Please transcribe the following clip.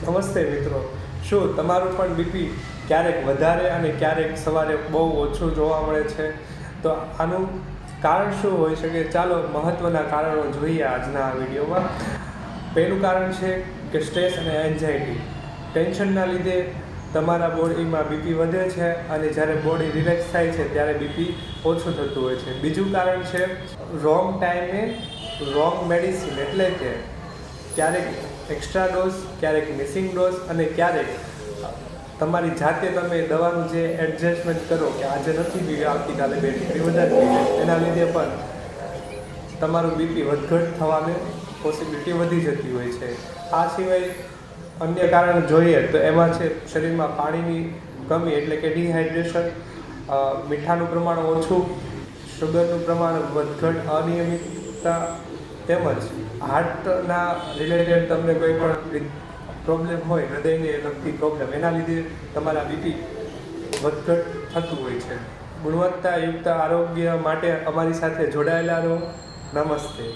નમસ્તે મિત્રો, શું તમારું પણ બીપી ક્યારેક વધારે અને ક્યારેક સવારે બહુ ઓછું જોવા મળે છે? તો આનું કારણ શું હોઈ શકે? ચાલો મહત્ત્વના કારણો જોઈએ આજના આ વિડીયોમાં. પહેલું કારણ છે કે સ્ટ્રેસ અને એન્ઝાયટી. ટેન્શનના લીધે તમારા બોડીમાં બીપી વધે છે અને જ્યારે બોડી રિલેક્સ થાય છે ત્યારે બીપી ઓછું થતું હોય છે. બીજું કારણ છે રોંગ ટાઈમે રોંગ મેડિસિન, એટલે કે ક્યારેક એક્સ્ટ્રા ડોઝ, ક્યારેક મિસિંગ ડોઝ અને ક્યારેક તમારી જાતે તમે દવાનું જે એડજસ્ટમેન્ટ કરો કે આજે નથી પીવી, આવતીકાલે 2 ટીપી વધારે પીવી, એના લીધે પણ તમારું બીપી વધઘટ થવાની પોસિબિલિટી વધી જતી હોય છે. આ સિવાય અન્ય કારણ જોઈએ તો એમાં છે શરીરમાં પાણીની કમી, એટલે કે ડિહાઇડ્રેશન, મીઠાનું પ્રમાણ ઓછું, શુગરનું પ્રમાણ વધઘટ, અનિયમિતતા, તેમજ હાર્ટના રિલેટેડ તમને કોઈ પણ પ્રોબ્લેમ હોય, હૃદયને લગતી પ્રોબ્લેમ, એના લીધે તમારા બીપી વધઘટ થતું હોય છે. ગુણવત્તાયુક્ત આરોગ્ય માટે અમારી સાથે જોડાયેલા રહો. નમસ્તે.